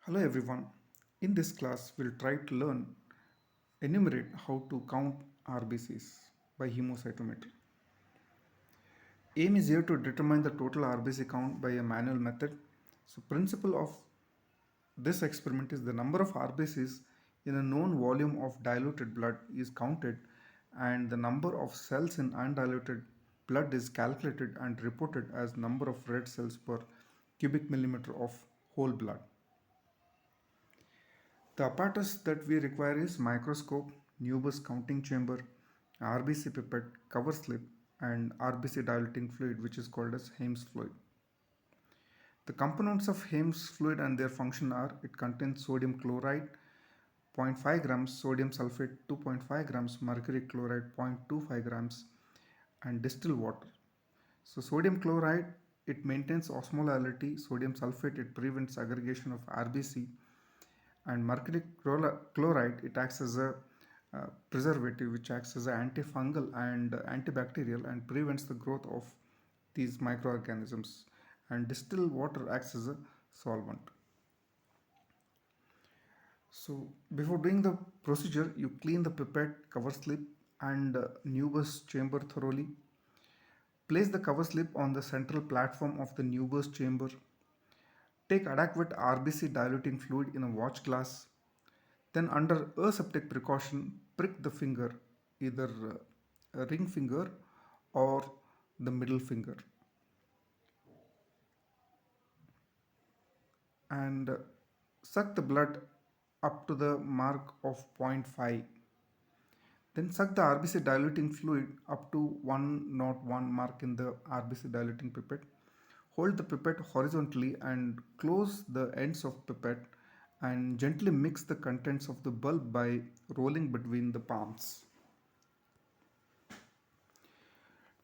Hello everyone. In this class, we'll try to learn enumerate how to count RBCs by hemocytometry. Aim is here to determine the total RBC count by a manual method. So principle of this experiment is the number of RBCs in a known volume of diluted blood is counted and the number of cells in undiluted blood is calculated and reported as number of red cells per cubic millimeter of whole blood. The apparatus that we require is microscope, Newbus counting chamber, RBC pipette, cover slip, and RBC dilating fluid, which is called as Haems fluid. The components of Haems fluid and their function are it contains sodium chloride, zero point 0.5 grams, sodium sulfate, 2.5 grams, mercury chloride, 0.25 grams, and distilled water. So, sodium chloride it maintains osmolality, sodium sulfate it prevents aggregation of RBC, and mercury chloride it acts as a preservative which acts as an antifungal and antibacterial and prevents the growth of these microorganisms, and distilled water acts as a solvent. So before doing the procedure, you clean the pipette, cover slip, and Newbus chamber thoroughly. Place the cover slip on the central platform of the Newbus chamber. Take adequate RBC diluting fluid in a watch glass. Then, under aseptic precaution, prick the finger, either a ring finger or the middle finger, and suck the blood up to the mark of zero point 0.5. Then, suck the RBC diluting fluid up to 101 mark in the RBC diluting pipette. Hold the pipette horizontally and close the ends of pipette and gently mix the contents of the bulb by rolling between the palms.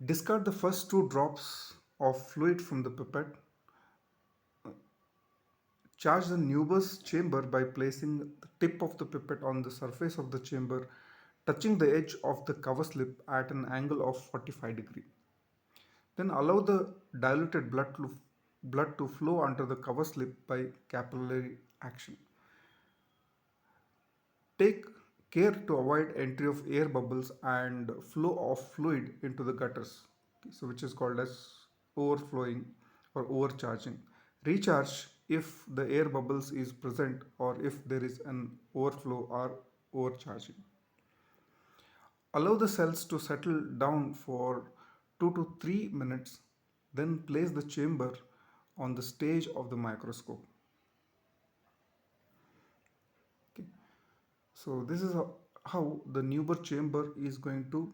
Discard the first two drops of fluid from the pipette. Charge the Newbus chamber by placing the tip of the pipette on the surface of the chamber, touching the edge of the cover slip at an angle of 45 degree. Then allow the diluted blood to flow under the cover slip by capillary action. Take care to avoid entry of air bubbles and flow of fluid into the gutters, so which is called as overflowing or overcharging. Recharge if the air bubbles is present or if there is an overflow or overcharging. Allow the cells to settle down for 2 to 3 minutes, then place the chamber on the stage of the microscope. Okay. So this is how the Newbus chamber is going to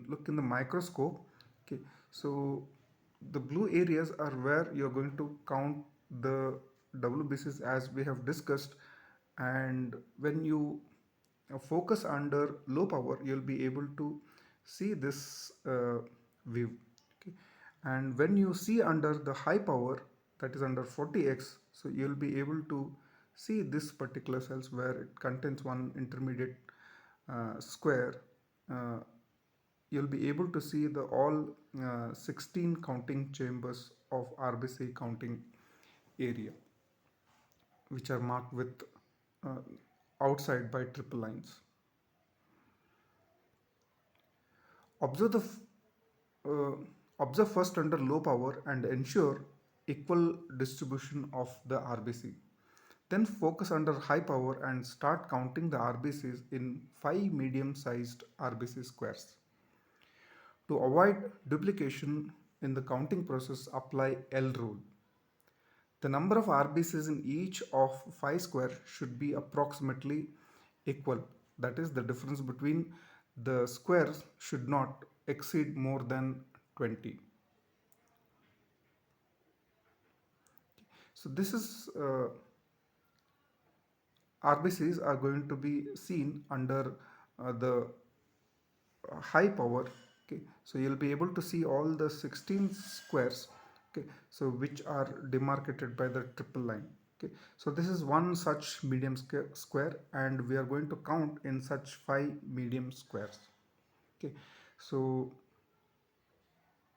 look in the microscope. Okay. So the blue areas are where you're going to count the WBCs as we have discussed, and when you focus under low power you'll be able to see this view. Okay. And when you see under the high power, that is under 40x, so you'll be able to see this particular cells where it contains one intermediate square. You'll be able to see the all 16 counting chambers of RBC counting area, which are marked with uh, outside by triple lines. Observe the uh, observe first under low power and ensure equal distribution of the RBC. Then focus under high power and start counting the RBCs in 5 medium sized RBC squares. To avoid duplication in the counting process, apply L rule. The number of RBCs in each of 5 square should be approximately equal. That is, the difference between the squares should not exceed more than 20. So this is RBCs are going to be seen under the high power. Okay, so you'll be able to see all the 16 squares, okay, so which are demarcated by the triple line. Okay, so this is one such medium square and we are going to count in such 5 medium squares. Okay, so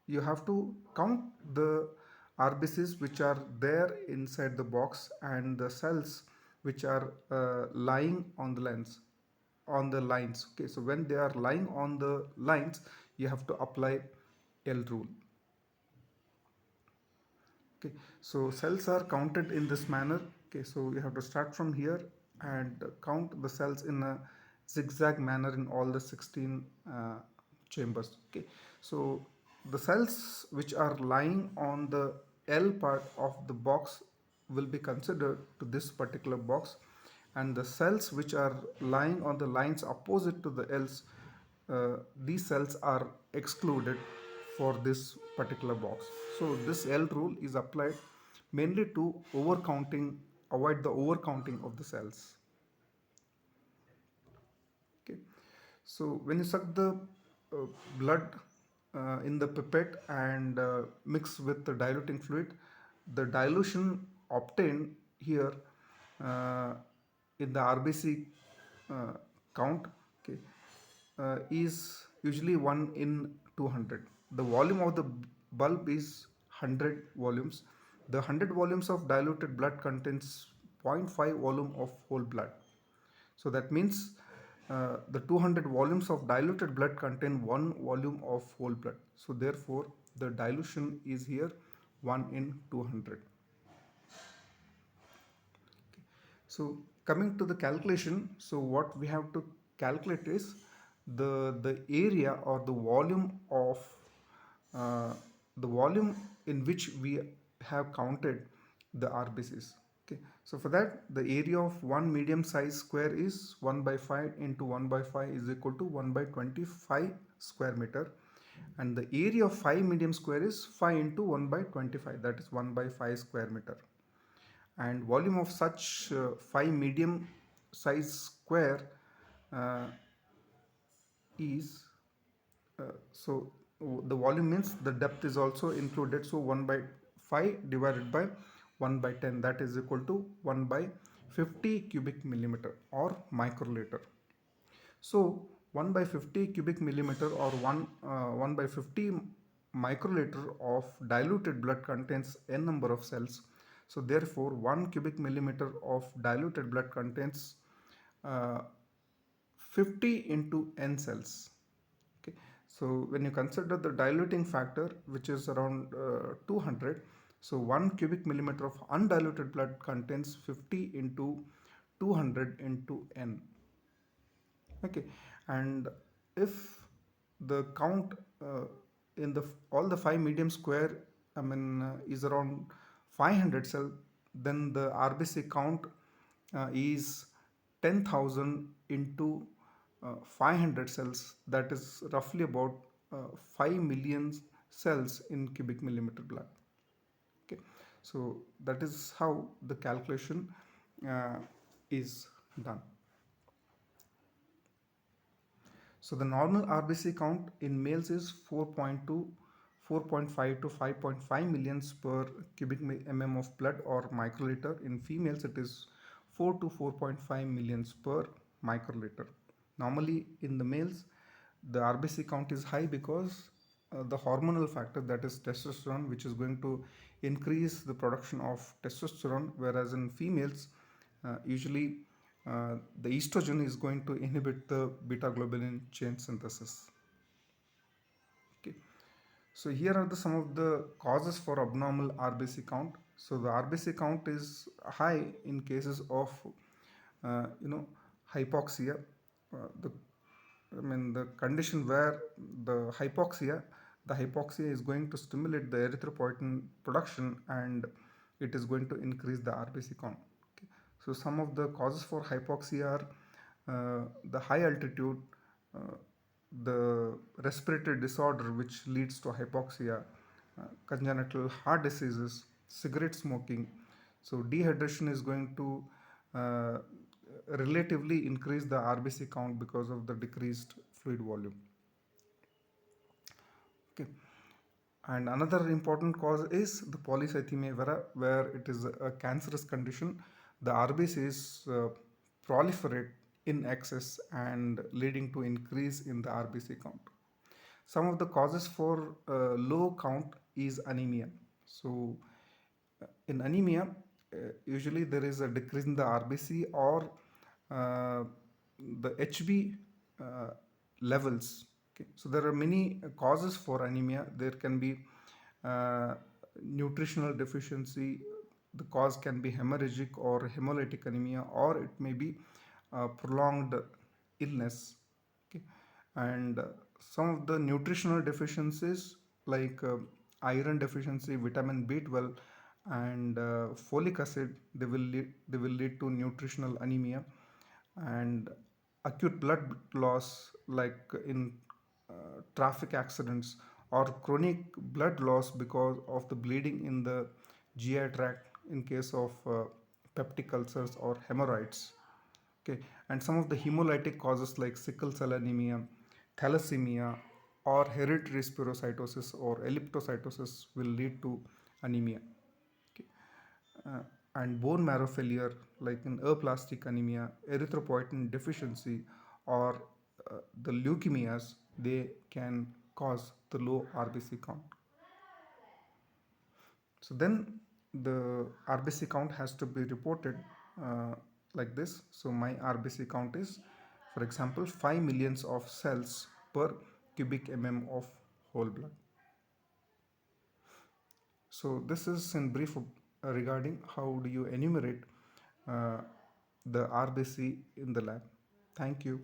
you have to count the RBCs which are there inside the box and the cells which are lying on the lines. Okay, so when they are lying on the lines, you have to apply L rule. Okay, so cells are counted in this manner. Okay, so you have to start from here and count the cells in a zigzag manner in all the 16 chambers. Okay, so the cells which are lying on the L part of the box will be considered to this particular box, and the cells which are lying on the lines opposite to the L's, these cells are excluded for this particular box. So this L rule is applied mainly to avoid the overcounting of the cells. Okay, so when you suck the uh, blood in the pipette and mix with the diluting fluid, the dilution obtained here uh, in the RBC uh, count, okay, is usually 1 in 200. The volume of the bulb is 100 volumes. The 100 volumes of diluted blood contains zero point 0.5 volume of whole blood. So that means the 200 volumes of diluted blood contain 1 volume of whole blood. So therefore, the dilution is here 1 in 200. So coming to the calculation, so what we have to calculate is the area or the volume of uh, the volume in which we have counted the RBCs. Okay, so for that the area of one medium size square is 1 by 5 into 1 by 5 is equal to 1 by 25 square meter, and the area of 5 medium square is 5 into 1 by 25, that is 1 by 5 square meter, and volume of such 5 medium size square uh, is so the volume means the depth is also included, so 1 by 5 divided by 1 by 10, that is equal to 1 by 50 cubic millimeter or microliter. So 1 by 50 cubic millimeter or 1 by 50 microliter of diluted blood contains n number of cells. So therefore 1 cubic millimeter of diluted blood contains uh, 50 into n cells. Okay, so when you consider the diluting factor which is around 200, so 1 cubic millimeter of undiluted blood contains 50 into 200 into n. Okay, and if the count in the all the 5 medium square, is around 500 cell, then the RBC count is 10,000 into 500 cells, that is roughly about 5 million cells in cubic millimeter blood. Okay, so that is how the calculation uh, is done. So the normal RBC count in males is 4.2, 4.5 to 5.5 millions per cubic mm of blood or microliter. In females, it is 4 to 4.5 millions per microliter. Normally, in the males, the RBC count is high because the hormonal factor, that is testosterone, which is going to increase the production of testosterone, whereas in females, usually the estrogen is going to inhibit the beta globulin chain synthesis. Okay, so here are some of the causes for abnormal RBC count. So the RBC count is high in cases of hypoxia. The the condition where the hypoxia is going to stimulate the erythropoietin production, and it is going to increase the RBC count. Okay. So some of the causes for hypoxia are the high altitude, uh, the respiratory disorder which leads to hypoxia, congenital heart diseases, cigarette smoking. So dehydration is going to uh, relatively increase the RBC count because of the decreased fluid volume. Okay. And another important cause is the polycythemia vera, where it is a cancerous condition. The RBCs proliferate in excess and leading to increase in the RBC count. Some of the causes for low count is anemia. So in anemia, usually there is a decrease in the RBC or uh, the HB uh, levels. Okay. So there are many causes for anemia. There can be uh, nutritional deficiency. The cause can be hemorrhagic or hemolytic anemia, or it may be prolonged illness. Okay. And some of the nutritional deficiencies like iron deficiency, vitamin B12, and folic acid, they will lead to nutritional anemia. And acute blood loss like in traffic accidents, or chronic blood loss because of the bleeding in the GI tract in case of peptic ulcers or hemorrhoids. Okay. And some of the hemolytic causes like sickle cell anemia, thalassemia, or hereditary spherocytosis or elliptocytosis will lead to anemia. Okay. uh, and bone marrow failure like in aplastic anemia, erythropoietin deficiency, or the leukemias, they can cause the low RBC count. So then the RBC count has to be reported uh, like this. So my RBC count is, for example, 5 millions of cells per cubic mm of whole blood. So this is in brief regarding how do you enumerate uh, the RBC in the lab. Thank you.